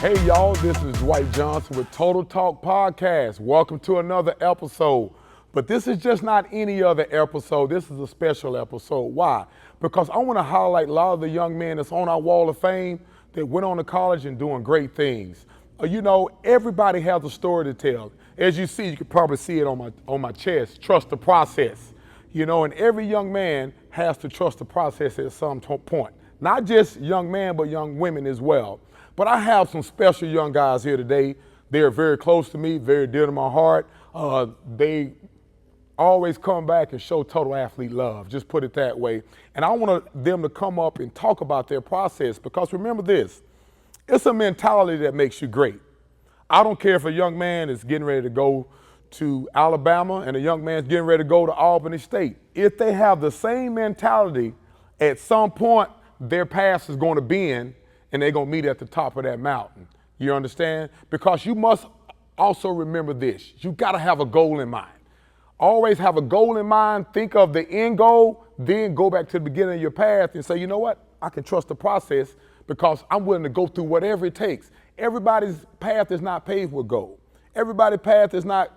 Hey y'all, this is Dwight Johnson with Total Talk Podcast. Welcome to another episode. But this is just not any other episode. This is a special episode. Why? Because I want to highlight a lot of the young men that's on our wall of fame that went on to college and doing great things. Everybody has a story to tell. As you see, you can probably see it on my chest. Trust the process. And every young man has to trust the process at some point. Not just young men, but young women as well. But I have some special young guys here today. They're very close to me, very dear to my heart. They always come back and show total athlete love, just put it that way. And I want them to come up and talk about their process because remember this, it's a mentality that makes you great. I don't care if a young man is getting ready to go to Alabama and a young man's getting ready to go to Albany State. If they have the same mentality, at some point their path is going to bend and they're going to meet at the top of that mountain. You understand? Because you must also remember this. You got to have a goal in mind. Always have a goal in mind. Think of the end goal, then go back to the beginning of your path and say, you know what? I can trust the process because I'm willing to go through whatever it takes. Everybody's path is not paved with gold. Everybody's path is not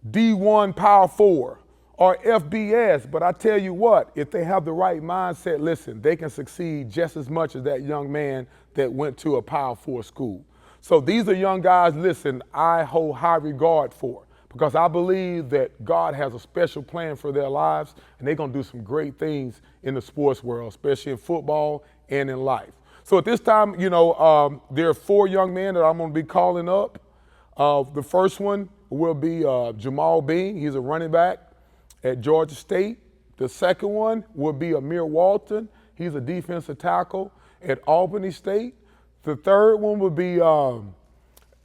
D1 Power 4 or FBS, but I tell you what, if they have the right mindset, listen, they can succeed just as much as that young man that went to a Power 4 school. So these are young guys, listen, I hold high regard for because I believe that God has a special plan for their lives and they're going to do some great things in the sports world, especially in football and in life. So at this time, there are four young men that I'm going to be calling up. The first one will be Jamal Bean. He's a running back at Georgia State. The second one will be Amir Walton. He's a defensive tackle at Albany State. The third one will be LJ,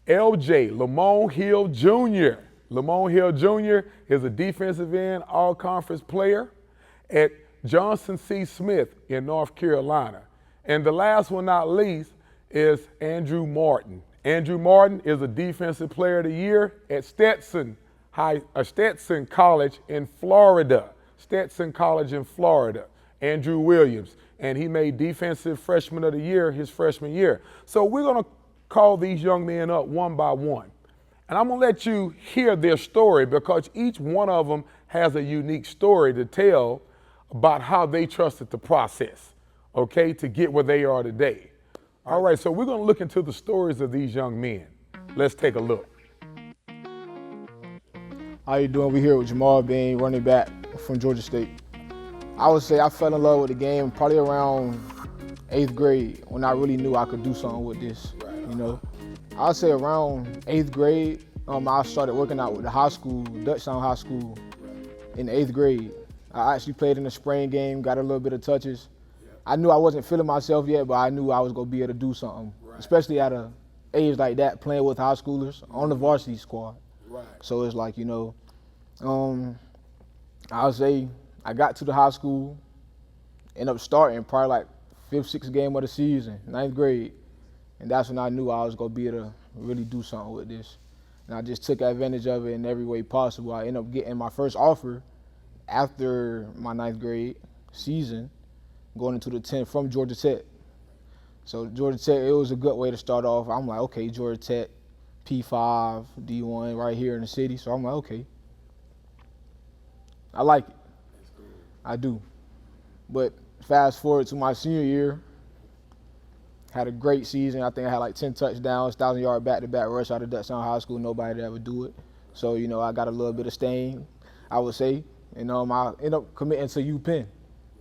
Lamone Hill Jr. Lamone Hill Jr. is a defensive end, all-conference player at Johnson C. Smith in North Carolina. And the last one, not least, is Andrew Martin. Andrew Martin is a defensive player of the year at Stetson College in Florida. Stetson College in Florida. Andrew Williams. And he made defensive freshman of the year his freshman year. So we're going to call these young men up one by one. And I'm going to let you hear their story because each one of them has a unique story to tell about how they trusted the process, okay, to get where they are today. All right, so we're going to look into the stories of these young men. Let's take a look. How you doing? We here with Jamal Bean, running back from Georgia State. I would say I fell in love with the game probably around 8th grade when I really knew I could do something with this, I would say around 8th grade, I started working out with the high school, Dutchtown High School, in 8th grade. I actually played in the spring game, got a little bit of touches. I knew I wasn't feeling myself yet, but I knew I was going to be able to do something, especially at an age like that, playing with high schoolers on the varsity squad. Right. So it's like, I would say I got to the high school, ended up starting probably like 5th, 6th game of the season, 9th grade. And that's when I knew I was going to be able to really do something with this. And I just took advantage of it in every way possible. I ended up getting my first offer after my 9th grade season, going into the 10th from Georgia Tech. So Georgia Tech, it was a good way to start off. I'm like, okay, Georgia Tech, P5, D1 right here in the city. So I'm like, okay. I like it. I do. But fast forward to my senior year, had a great season. I think I had like 10 touchdowns, 1,000-yard back-to-back rush out of Dutchtown High School. Nobody would ever do it. So, I got a little bit of stain, I would say. And I ended up committing to UPenn,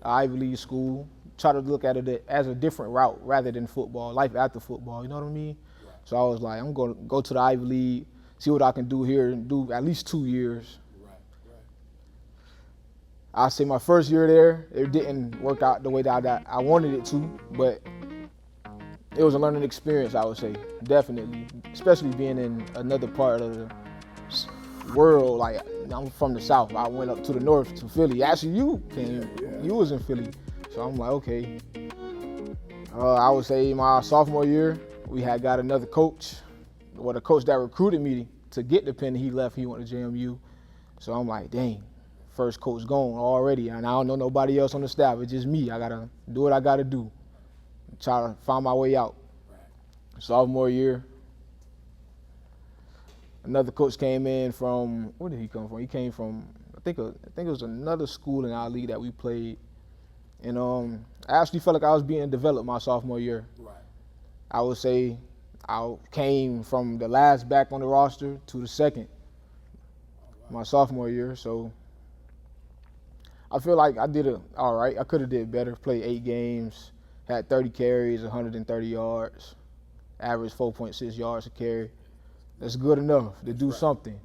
Ivy League school. Try to look at it as a different route rather than football, life after football, you know what I mean? Right. So I was like, I'm going to go to the Ivy League, see what I can do here and do at least 2 years. Right. I say my first year there, it didn't work out the way that I wanted it to, but it was a learning experience, I would say, definitely, especially being in another part of the world. Like, I'm from the South. I went up to the north to Philly. Actually, you was in Philly. So I'm like, okay. I would say my sophomore year, we had got another coach. Well, the coach that recruited me to get to Penn, he left, he went to JMU. So I'm like, dang, first coach gone already. And I don't know nobody else on the staff. It's just me. I got to do what I got to do. Try to find my way out. Sophomore year, another coach came in from, where did he come from? He came from, I think it was another school in our league that we played. And I actually felt like I was being developed my sophomore year. Right. I would say I came from the last back on the roster to the second my sophomore year. So I feel like I did all right. I could have did better. Played 8 games, had 30 carries, 130 yards, average 4.6 yards a carry. That's good enough to do something.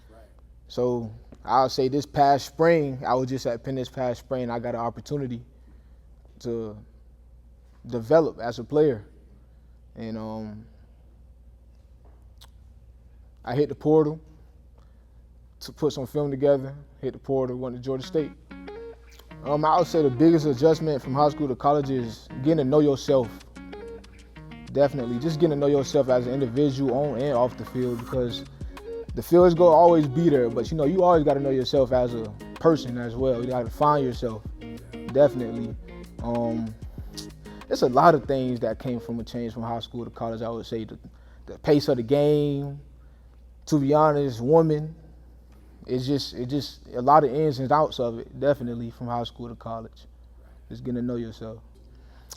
Right. So I'll say this past spring, I was just at Penn this past spring. I got an opportunity to develop as a player. And I hit the portal to put some film together, hit the portal, went to Georgia State. I would say the biggest adjustment from high school to college is getting to know yourself. Definitely, just getting to know yourself as an individual on and off the field, because the field is going to always be there, but you always got to know yourself as a person as well. You got to find yourself, definitely. There's a lot of things that came from a change from high school to college. I would say the pace of the game, to be honest, women. It's just a lot of ins and outs of it, definitely, from high school to college. Just getting to know yourself.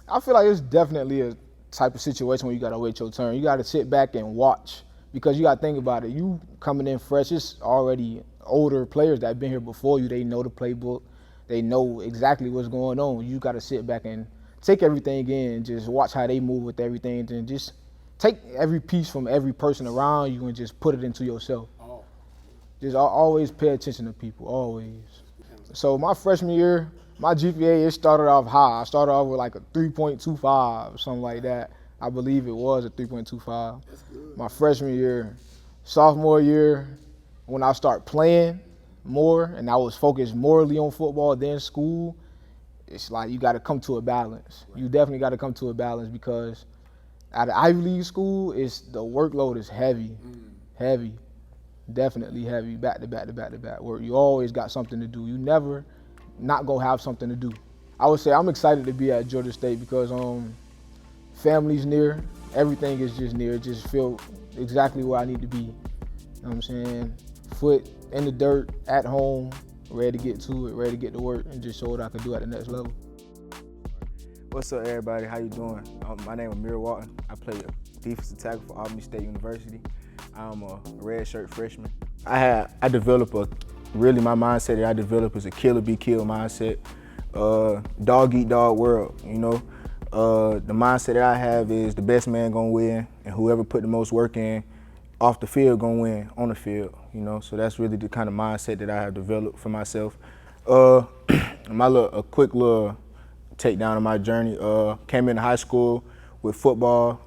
I feel like it's definitely a type of situation where you got to wait your turn. You got to sit back and watch, because you got to think about it. You coming in fresh, it's already older players that have been here before you. They know the playbook. They know exactly what's going on. You got to sit back and take everything in and just watch how they move with everything, and just take every piece from every person around you and just put it into yourself. Just always pay attention to people, always. So my freshman year, my GPA, it started off high. I started off with like a 3.25, something like that. I believe it was a 3.25. That's good. My freshman year. Sophomore year, when I started playing more and I was focused morely on football than school, it's like you got to come to a balance. Right. You definitely got to come to a balance, because at an Ivy League school, the workload is heavy, heavy. Definitely heavy, back to back work. You always got something to do. You never not gonna have something to do. I would say I'm excited to be at Georgia State because family's near. Everything is just near. Just feel exactly where I need to be. You know what I'm saying? Foot in the dirt, at home, ready to get to it, ready to get to work, and just show what I can do at the next level. What's up, everybody? How you doing? My name is Amir Walton. I play defensive tackle for Albany State University. I'm a redshirt freshman. I developed my mindset that I developed is a kill or be killed mindset. Dog eat dog world, The mindset that I have is the best man gonna win, and whoever put the most work in off the field gonna win on the field, So that's really the kind of mindset that I have developed for myself. A quick little takedown of my journey. Came into high school with football.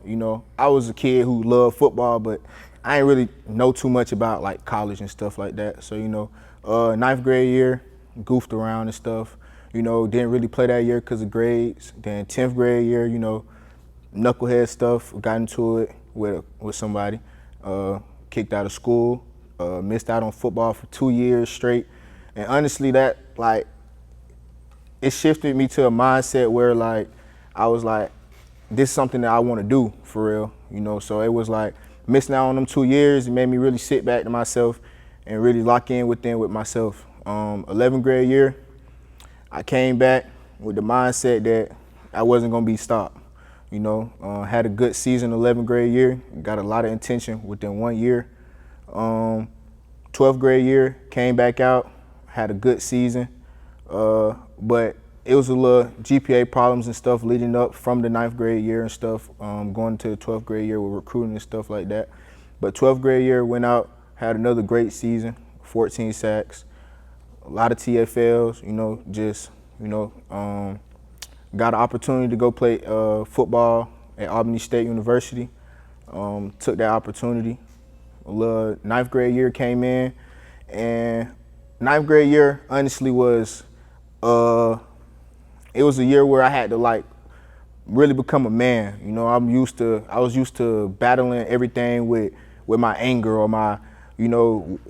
I was a kid who loved football, but I ain't really know too much about like college and stuff like that. So, 9th grade year, goofed around and stuff. Didn't really play that year because of grades. Then 10th grade year, knucklehead stuff, got into it with somebody. Kicked out of school, missed out on football for 2 years straight. And honestly, that it shifted me to a mindset where I was like, this is something that I want to do for real, So it was like, missing out on them 2 years, it made me really sit back to myself and really lock in with myself. 11th grade year, I came back with the mindset that I wasn't gonna be stopped. Had a good season 11th grade year, got a lot of attention within 1 year. 12th grade year, came back out, had a good season, but it was a little GPA problems and stuff leading up from the 9th grade year and stuff, going to the 12th grade year with recruiting and stuff like that. But 12th grade year, went out, had another great season, 14 sacks, a lot of TFLs, got an opportunity to go play football at Albany State University. Took that opportunity. A little 9th grade year came in, and 9th grade year honestly was, it was a year where I had to really become a man. I was used to battling everything with my anger or my,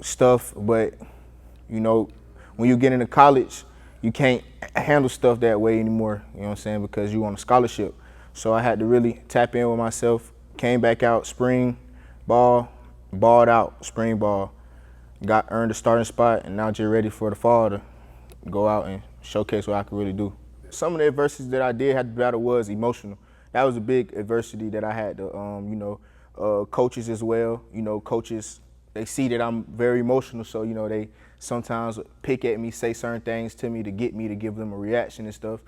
stuff. But, when you get into college, you can't handle stuff that way anymore, because you're on a scholarship. So I had to really tap in with myself, came back out spring ball, balled out spring ball, earned a starting spot, and now just ready for the fall to go out and showcase what I could really do. Some of the adversities that I did have to battle was emotional. That was a big adversity that I had to, coaches as well. Coaches, they see that I'm very emotional, so, they sometimes pick at me, say certain things to me to get me to give them a reaction and stuff.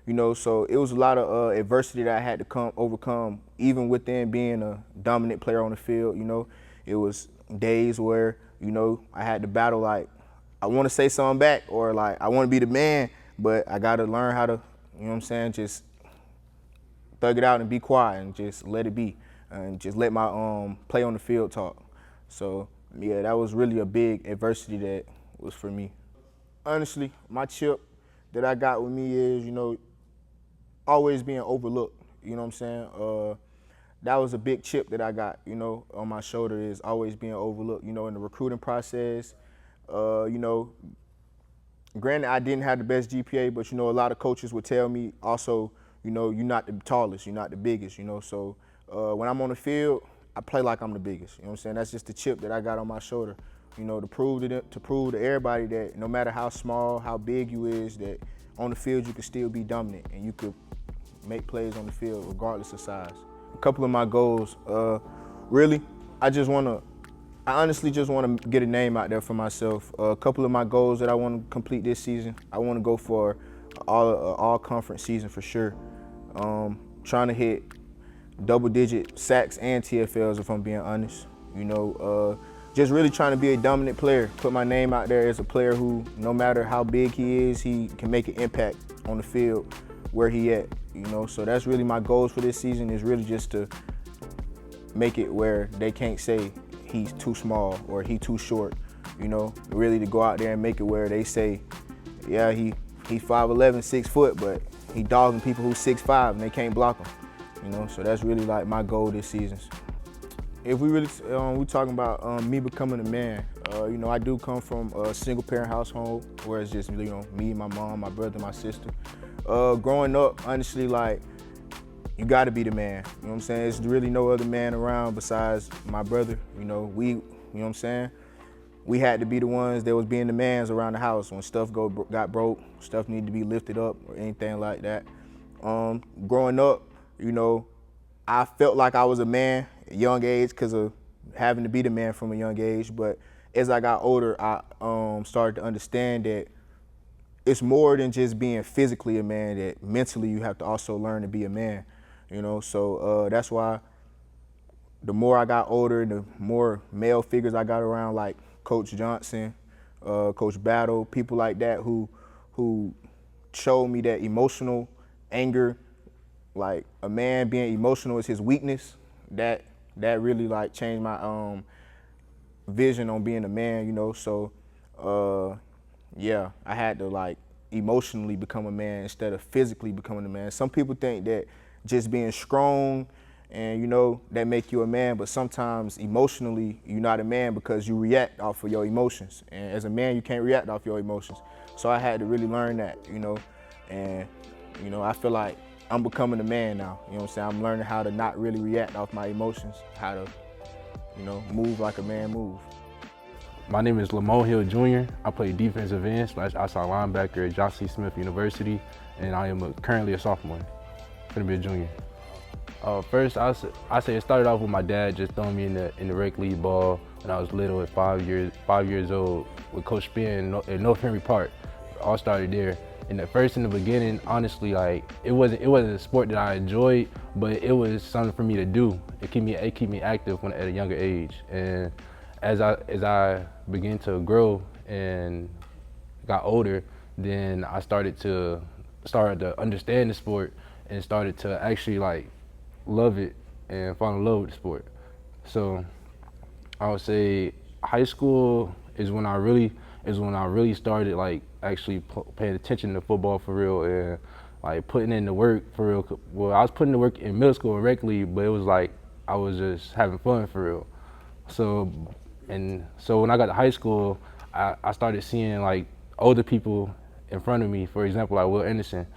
So it was a lot of adversity that I had to overcome, even within being a dominant player on the field. It was days where, I had to battle, like, I want to say something back, or like, I want to be the man, but I got to learn how to, just thug it out and be quiet and just let it be and just let my play on the field talk. So, yeah, that was really a big adversity that was for me. Honestly, my chip that I got with me is, always being overlooked. You know what I'm saying? That was a big chip that I got, on my shoulder, is always being overlooked, in the recruiting process. Granted, I didn't have the best GPA, but, a lot of coaches would tell me also, you're not the tallest, you're not the biggest, So when I'm on the field, I play like I'm the biggest. You know what I'm saying? That's just the chip that I got on my shoulder, to prove to everybody that no matter how small, how big you is, that on the field you can still be dominant and you could make plays on the field regardless of size. A couple of my goals, really, I honestly just want to get a name out there for myself. A couple of my goals that I want to complete this season, I want to go for all conference season for sure. Trying to hit double-digit sacks and TFLs, if I'm being honest. Just really trying to be a dominant player, put my name out there as a player who, no matter how big he is, he can make an impact on the field where he at. So that's really my goals for this season, is really just to make it where they can't say he's too small or he too short. Really to go out there and make it where they say, yeah, he's 5'11", 6 foot, but he dogging people who's 6'5" and they can't block him. So that's really like my goal this season. If we really, we're talking about me becoming a man, I do come from a single parent household where it's just, me, my mom, my brother, my sister. Growing up, honestly, like, you gotta be the man. You know what I'm saying? There's really no other man around besides my brother. You know what I'm saying? We had to be the ones that was being the mans around the house when stuff got broke, stuff needed to be lifted up or anything like that. Growing up, I felt like I was a man at a young age because of having to be the man from a young age. But as I got older, I started to understand that it's more than just being physically a man, that mentally you have to also learn to be a man. So that's why the more I got older, the more male figures I got around, like Coach Johnson, Coach Battle, people like that who showed me that emotional anger, like a man being emotional is his weakness. That really like changed my vision on being a man. So yeah, I had to like emotionally become a man instead of physically becoming a man. Some people think that just being strong and that make you a man, but sometimes emotionally you're not a man because you react off of your emotions. And as a man, you can't react off your emotions. So I had to really learn that, and I feel like I'm becoming a man now. You know what I'm saying? I'm learning how to not really react off my emotions, how to, move like a man moves. My name is Lamone Hill Jr. I play defensive end / outside linebacker at Johnson C. Smith University, and I am currently a sophomore. Gonna be a junior. First, I say it started off with my dad just throwing me in the rec league ball when I was little at 5 years old with Coach Spin at North Henry Park. All started there. And at first, in the beginning, honestly, like it wasn't a sport that I enjoyed, but it was something for me to do. It keep me active at a younger age. And as I began to grow and got older, then I started to understand the sport and started to actually like love it and fall in love with the sport. So I would say high school is when I really started like actually paying attention to football for real and like putting in the work for real. Well, I was putting the work in middle school and rec league, but it was like I was just having fun for real. So when I got to high school, I started seeing like older people in front of me. For example, like Will Anderson.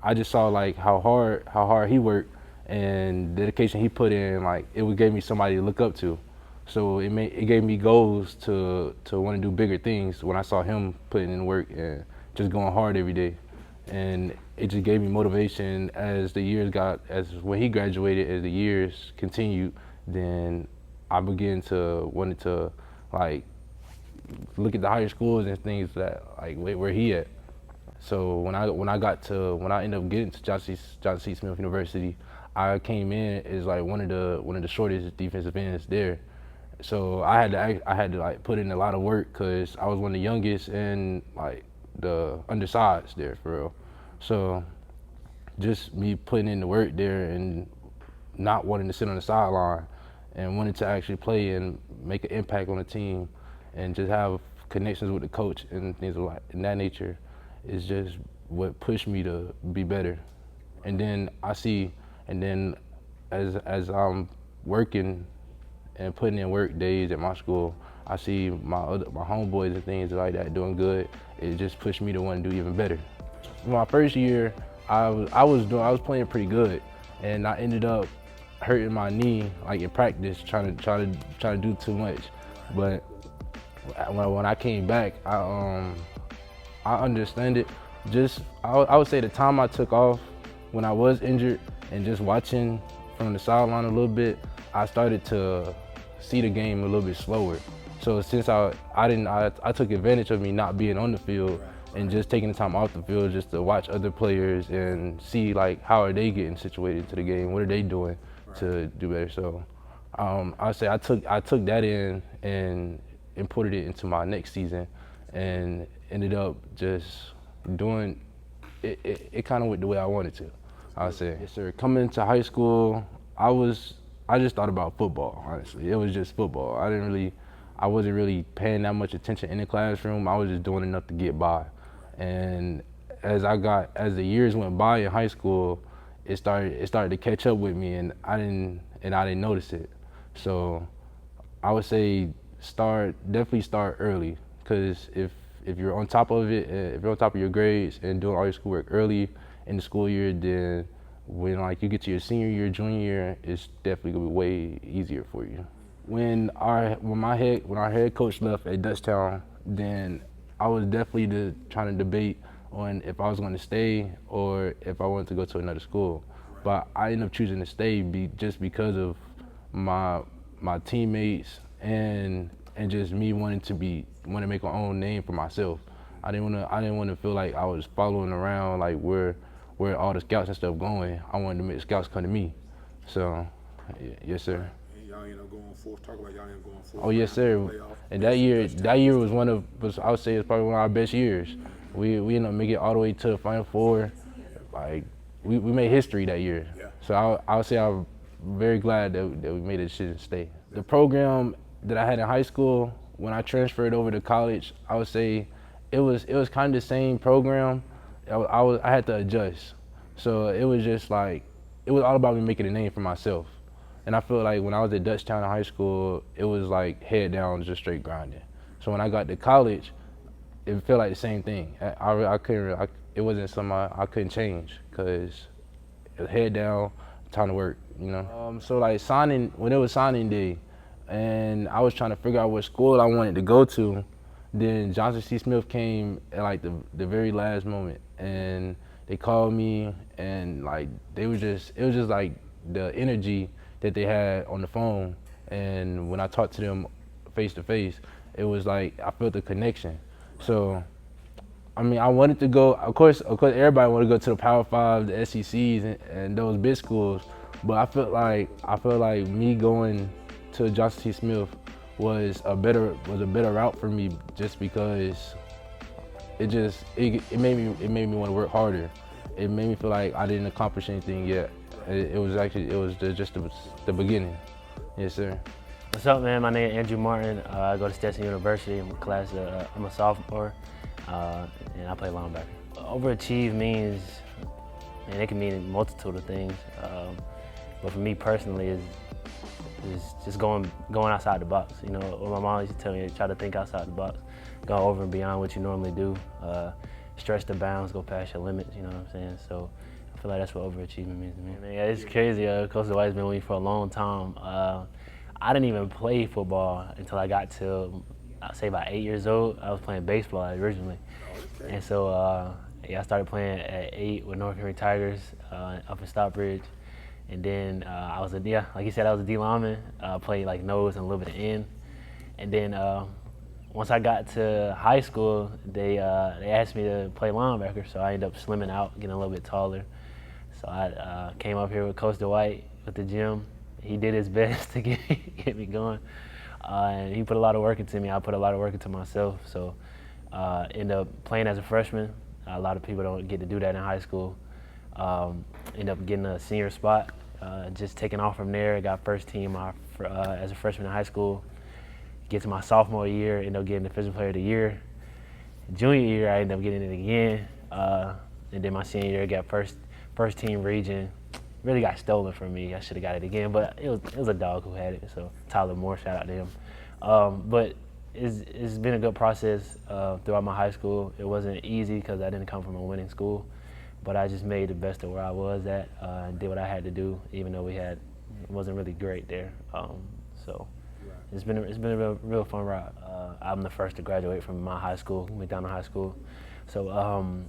I just saw like how hard he worked, and the dedication he put in, like it gave me somebody to look up to. So it gave me goals to want to do bigger things when I saw him putting in work and just going hard every day. And it just gave me motivation as the years when he graduated, as the years continued, then I began to wanted to like look at the higher schools and things that like where he at. So when I ended up getting to Johnson C. Smith University, I came in as like one of the shortest defensive ends there. So I had to like put in a lot of work because I was one of the youngest and like the undersized there for real. So just me putting in the work there and not wanting to sit on the sideline and wanting to actually play and make an impact on the team and just have connections with the coach and things like in that nature is just what pushed me to be better. And then as I'm working and putting in work days at my school, I see my homeboys and things like that doing good. It just pushed me to want to do even better. My first year, I was playing pretty good, and I ended up hurting my knee like in practice, trying to do too much. But when I came back, I understand it. I would say the time I took off when I was injured and just watching from the sideline a little bit, I started to see the game a little bit slower. So since I took advantage of me not being on the field and just taking the time off the field just to watch other players and see like how are they getting situated to the game, what are they doing to do better. So I say I took that in and imported it into my next season and ended up just doing it. It kind of went the way I wanted to. I would say, yes, sir. Coming into high school, I just thought about football. Honestly, it was just football. I wasn't really paying that much attention in the classroom. I was just doing enough to get by. And as the years went by in high school, it started to catch up with me, and I didn't notice it. So I would say definitely start early, because if you're on top of it, if you're on top of your grades and doing all your schoolwork early in the school year, then when like you get to your senior year, junior year, it's definitely gonna be way easier for you. When our head coach left at Dutchtown, then I was definitely trying to debate on if I was going to stay or if I wanted to go to another school. But I ended up choosing to stay just because of my teammates and just me wanting to make my own name for myself. I didn't want to feel like I was following around like where all the scouts and stuff going. I wanted to make scouts come to me. So, yes, sir. Y'all ended up going fourth. Talk about y'all ended up going fourth. Oh, yes, sir. And that year was I would say it's probably one of our best years. We ended up making it all the way to the Final Four. Like we made history that year. Yeah. So I would say I'm very glad that we made the decision to stay. The program that I had in high school, when I transferred over to college, I would say it was kind of the same program. I had to adjust. So it was just like, it was all about me making a name for myself. And I feel like when I was at Dutchtown in high school, it was like head down, just straight grinding. So when I got to college, it felt like the same thing. It wasn't something I couldn't change, because it was head down, time to work, you know. So like when it was signing day, and I was trying to figure out what school I wanted to go to, then Johnson C. Smith came at like the very last moment, and they called me, and like it was just like the energy that they had on the phone, and when I talked to them face to face, it was like I felt the connection. So, I mean, I wanted to go. Of course, everybody wanted to go to the Power 5, the SECs, and those big schools. But I felt like me going to Johnson C. Smith was a better route for me, just because it made me want to work harder. It made me feel like I didn't accomplish anything yet. It was just the beginning. Yes, sir. What's up, man? My name is Andrew Martin. I go to Stetson University. I'm a sophomore, and I play linebacker. Overachieve means, and it can mean a multitude of things. But for me personally, is just going outside the box. You know, what my mom used to tell me, try to think outside the box, go over and beyond what you normally do, stretch the bounds, go past your limits. You know what I'm saying? So I feel like that's what overachievement means to me. Man, yeah, it's crazy. Coach Dwight's been with me for a long time. I didn't even play football until I got to, I'd say about 8 years old. I was playing baseball originally. And so, I started playing at 8 with North Henry Tigers up in Stockbridge. And then I was like you said, I was a D lineman. Played like nose and a little bit of end. And then once I got to high school, they asked me to play linebacker, so I ended up slimming out, getting a little bit taller. So I came up here with Coach Dwight with the gym. He did his best to get me going. And he put a lot of work into me. I put a lot of work into myself. So ended up playing as a freshman. A lot of people don't get to do that in high school. Ended up getting a senior spot. Just taking off from there. Got first team as a freshman in high school. Get to my sophomore year, ended up getting Defensive Player of the Year. Junior year, I ended up getting it again. And then my senior year, got first team region. Really got stolen from me. I should have got it again, but it was a dog who had it. So Tyler Moore, shout out to him. But it's been a good process throughout my high school. It wasn't easy because I didn't come from a winning school, but I just made the best of where I was at and did what I had to do, even though it wasn't really great there. So it's been a real fun ride. I'm the first to graduate from my high school, McDonald High School. So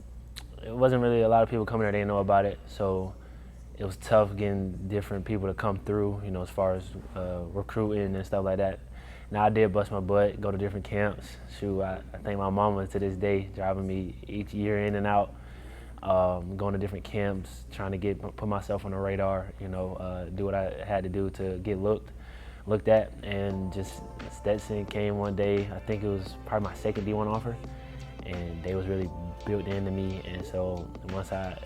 it wasn't really a lot of people coming there. They didn't know about it. So it was tough getting different people to come through, as far as recruiting and stuff like that. Now I did bust my butt, go to different camps. Shoot, I thank my mama to this day, driving me each year in and out, going to different camps, trying to put myself on the radar, do what I had to do to get looked at. And just Stetson came one day, I think it was probably my second D1 offer, and they was really built into me. And so once I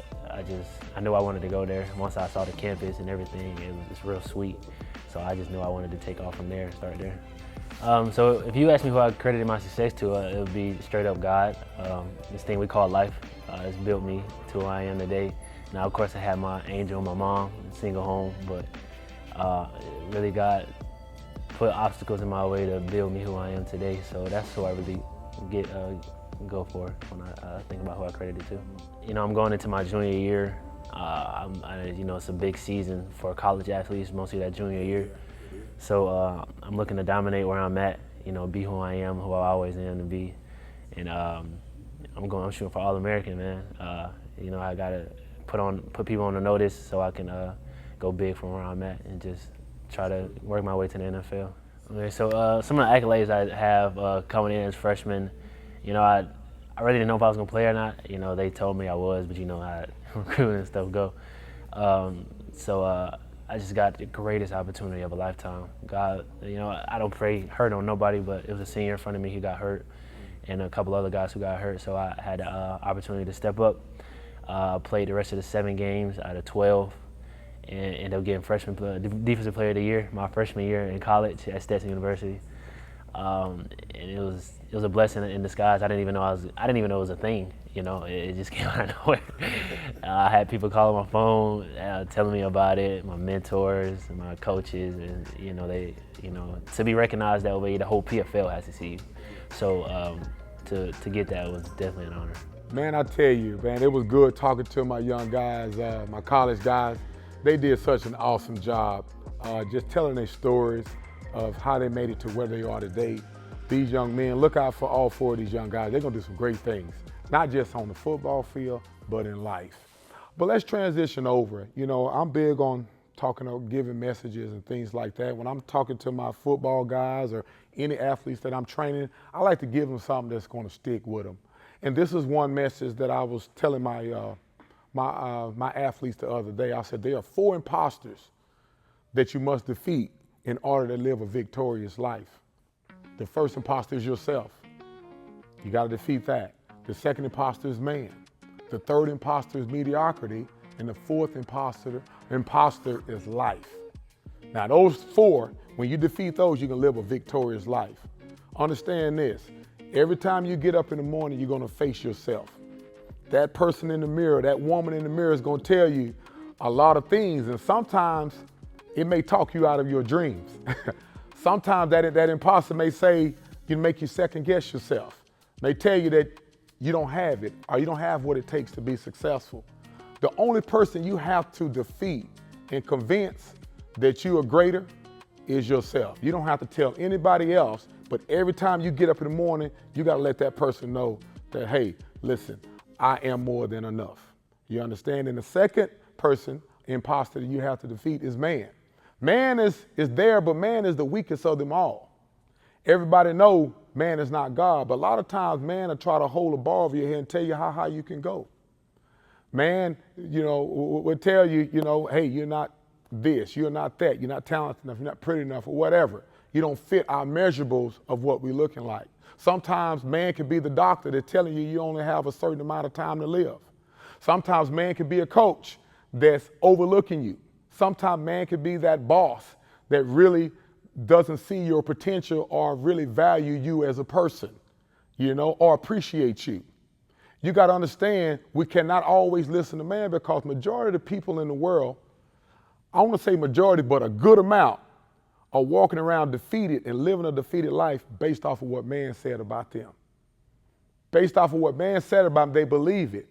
knew I wanted to go there. Once I saw the campus and everything, it's real sweet. So I just knew I wanted to take off from there and start there. So if you ask me who I credited my success to, it would be straight up God. This thing we call life, it's built me to who I am today. Now, of course, I had my angel, my mom, single home, but really God put obstacles in my way to build me who I am today. So that's who I really go for when I think about who I credited to. I'm going into my junior year. It's a big season for college athletes, mostly that junior year. So I'm looking to dominate where I'm at, be who I am, who I always am to be. And I'm shooting for All-American, man. I gotta put people on the notice so I can go big from where I'm at and just try to work my way to the NFL. Okay, so some of the accolades I have coming in as freshman, I really didn't know if I was gonna play or not. They told me I was, but how recruiting and stuff go. So I just got the greatest opportunity of a lifetime. God, I don't pray hurt on nobody, but it was a senior in front of me who got hurt, and a couple other guys who got hurt. So I had the opportunity to step up. Played the rest of the 7 games out of 12, and ended up getting Defensive Player of the Year my freshman year in college at Stetson University. And it was a blessing in disguise. I didn't even know it was a thing. It just came out of nowhere. I had people calling my phone, telling me about it. My mentors and my coaches, and they, to be recognized that way, the whole PFL has to see you. So to get that was definitely an honor. Man, I tell you, man, it was good talking to my young guys, my college guys. They did such an awesome job, just telling their stories of how they made it to where they are today. These young men, look out for all 4 of these young guys. They're gonna do some great things, not just on the football field, but in life. But let's transition over. I'm big on giving messages and things like that. When I'm talking to my football guys or any athletes that I'm training, I like to give them something that's gonna stick with them. And this is one message that I was telling my athletes the other day. I said, there are 4 imposters that you must defeat in order to live a victorious life. The first imposter is yourself. You got to defeat that. The second imposter is man. The third imposter is mediocrity. And the fourth imposter is life. Now those 4, when you defeat those, you can live a victorious life. Understand this. Every time you get up in the morning, you're going to face yourself. That person in the mirror, that woman in the mirror is going to tell you a lot of things. And sometimes it may talk you out of your dreams. Sometimes that imposter may make you second guess yourself. May tell you that you don't have it or you don't have what it takes to be successful. The only person you have to defeat and convince that you are greater is yourself. You don't have to tell anybody else, but every time you get up in the morning, you got to let that person know that, hey, listen, I am more than enough. You understand? And the second person, imposter, that you have to defeat is man. Man is there, but man is the weakest of them all. Everybody know man is not God, but a lot of times man will try to hold a bar over your head and tell you how high you can go. Man, will tell you, hey, you're not this, you're not that, you're not talented enough, you're not pretty enough, or whatever. You don't fit our measurables of what we're looking like. Sometimes man can be the doctor that's telling you you only have a certain amount of time to live. Sometimes man can be a coach that's overlooking you. Sometimes man can be that boss that really doesn't see your potential or really value you as a person, or appreciate you. You got to understand, we cannot always listen to man because majority of the people in the world, I want to say majority, but a good amount, are walking around defeated and living a defeated life based off of what man said about them. Based off of what man said about them, they believe it.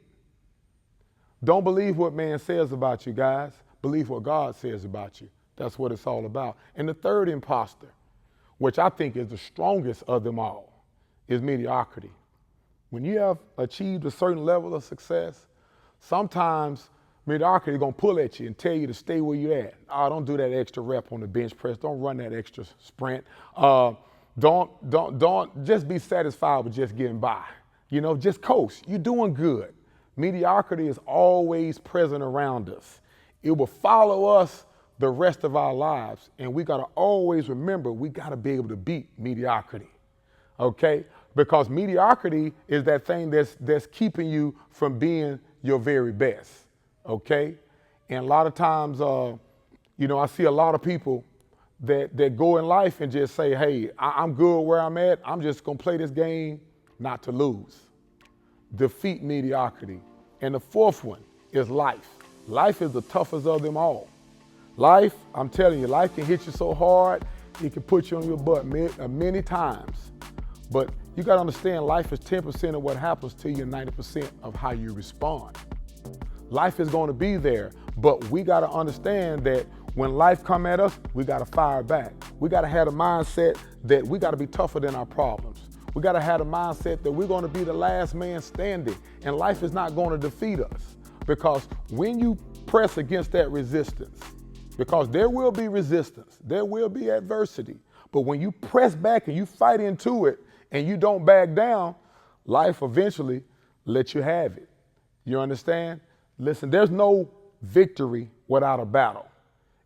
Don't believe what man says about you, guys. Believe what God says about you. That's what it's all about. And the third imposter, which I think is the strongest of them all, is mediocrity. When you have achieved a certain level of success, sometimes mediocrity is going to pull at you and tell you to stay where you're at. Oh, don't do that extra rep on the bench press. Don't run that extra sprint. Don't just be satisfied with just getting by. Just coast. You're doing good. Mediocrity is always present around us. It will follow us the rest of our lives. And we got to always remember, we got to be able to beat mediocrity. Okay? Because mediocrity is that thing that's keeping you from being your very best. Okay? And a lot of times, I see a lot of people that go in life and just say, hey, I'm good where I'm at. I'm just going to play this game not to lose. Defeat mediocrity. And the fourth one is life. Life is the toughest of them all. Life, I'm telling you, life can hit you so hard, it can put you on your butt many times. But you got to understand, life is 10% of what happens to you and 90% of how you respond. Life is going to be there, but we got to understand that when life come at us, we got to fire back. We got to have a mindset that we got to be tougher than our problems. We got to have a mindset that we're going to be the last man standing, and life is not going to defeat us. Because when you press against that resistance, because there will be resistance, there will be adversity, but when you press back and you fight into it and you don't back down, life eventually lets you have it. You understand? Listen, there's no victory without a battle.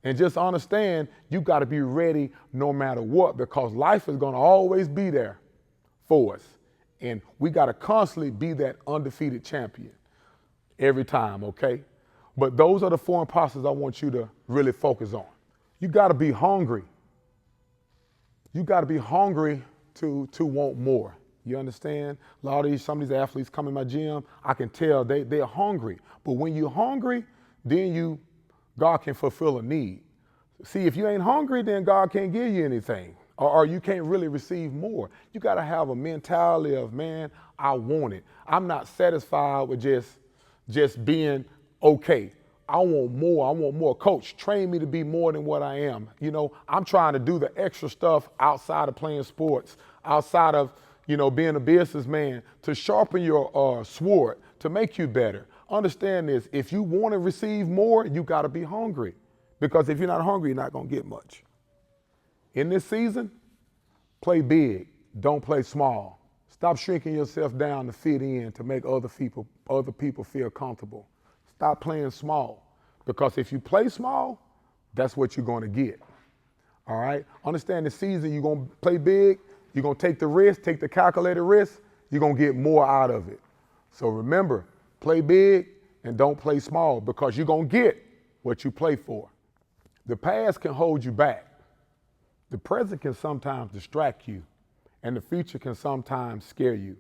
And just understand, you got to be ready no matter what, because life is going to always be there for us. And we got to constantly be that undefeated champion every time, okay? But those are the four imposters I want you to really focus on. You got to be hungry. You got to be hungry to want more. You understand? Some of these athletes come in my gym, I can tell they're hungry. But when you're hungry, then God can fulfill a need. See, if you ain't hungry, then God can't give you anything, or you can't really receive more. You got to have a mentality of, man, I want it. I'm not satisfied with just being okay. I want more. I want more. Coach, train me to be more than what I am. I'm trying to do the extra stuff outside of playing sports, outside of, being a businessman, to sharpen your sword, to make you better. Understand this. If you want to receive more, you got to be hungry. Because if you're not hungry, you're not going to get much. In this season, play big. Don't play small. Stop shrinking yourself down to fit in, to make other people feel comfortable. Stop playing small. Because if you play small, that's what you're going to get. All right? Understand this season, you're going to play big. You're going to take the risk, take the calculated risk. You're going to get more out of it. So remember, play big and don't play small, because you're going to get what you play for. The past can hold you back. The present can sometimes distract you, and the future can sometimes scare you.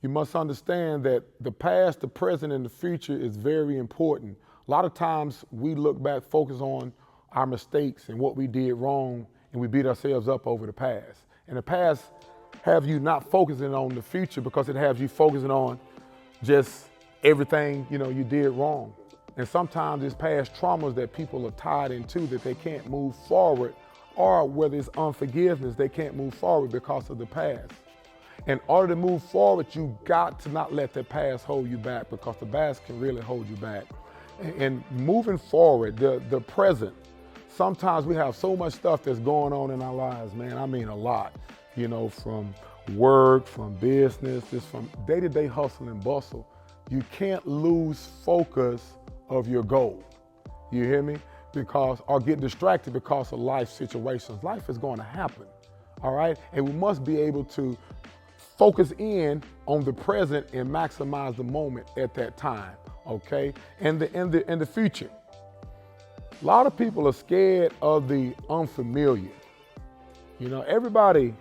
You must understand that the past, the present, and the future is very important. A lot of times we look back, focus on our mistakes and what we did wrong, and we beat ourselves up over the past. And the past have you not focusing on the future, because it has you focusing on just everything, you did wrong. And sometimes it's past traumas that people are tied into that they can't move forward, or whether it's unforgiveness, they can't move forward because of the past. In order to move forward, you got to not let the past hold you back, because the past can really hold you back. And moving forward, the present, sometimes we have so much stuff that's going on in our lives, man. I mean a lot, from work, from business, just from day-to-day hustle and bustle. You can't lose focus of your goal. You hear me? Or get distracted because of life situations. Life is going to happen, all right? And we must be able to focus in on the present and maximize the moment at that time, okay? And the future. A lot of people are scared of the unfamiliar. Everybody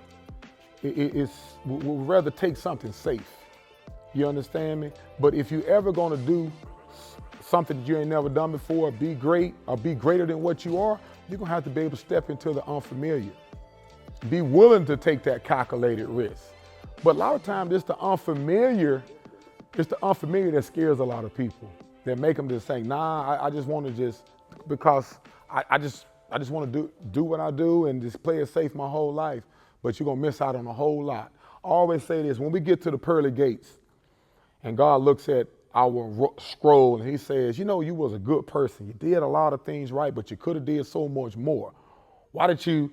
would rather take something safe. You understand me? But if you ever gonna do something that you ain't never done before, be great or be greater than what you are, you're gonna have to be able to step into the unfamiliar. Be willing to take that calculated risk. But a lot of times it's the unfamiliar that scares a lot of people. That make them just say, nah, I just want to because I just want to do what I do and just play it safe my whole life. But you're gonna miss out on a whole lot. I always say this, when we get to the pearly gates and God looks at our scroll and he says, you was a good person. You did a lot of things right, but you could have did so much more. Why did you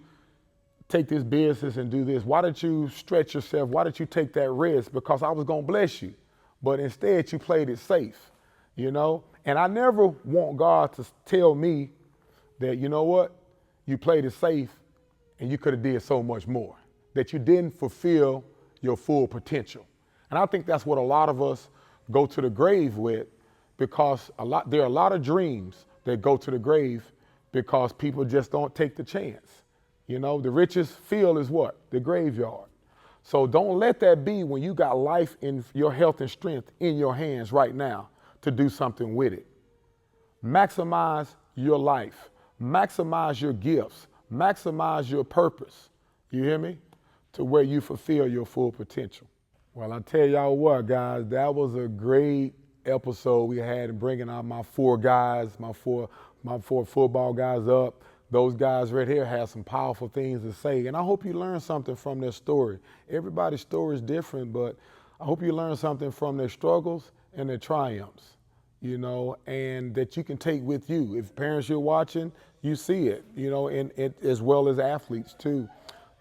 take this business and do this? Why did you stretch yourself? Why did you take that risk? Because I was gonna bless you. But instead you played it safe, And I never want God to tell me that, you played it safe and you could have did so much more, that you didn't fulfill your full potential. And I think that's what a lot of us go to the grave with, because there are a lot of dreams that go to the grave because people just don't take the chance. The richest field is what? The graveyard. So don't let that be when you got life in your health and strength in your hands right now to do something with it. Maximize your life. Maximize your gifts. Maximize your purpose. You hear me? To where you fulfill your full potential. Well, I tell y'all what, guys, that was a great episode we had in bringing out my four guys, my four football guys up. Those guys right here have some powerful things to say, and I hope you learn something from their story. Everybody's story is different, but I hope you learn something from their struggles and their triumphs, and that you can take with you. If parents you're watching, you see it, and as well as athletes too.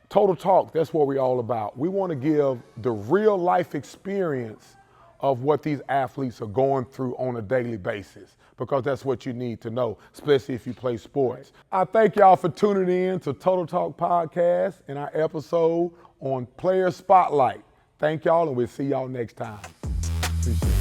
Total Talk, that's what we're all about. We want to give the real life experience of what these athletes are going through on a daily basis, because that's what you need to know, especially if you play sports. I thank y'all for tuning in to Total Talk Podcast and our episode on Player Spotlight. Thank y'all, and we'll see y'all next time. Appreciate it.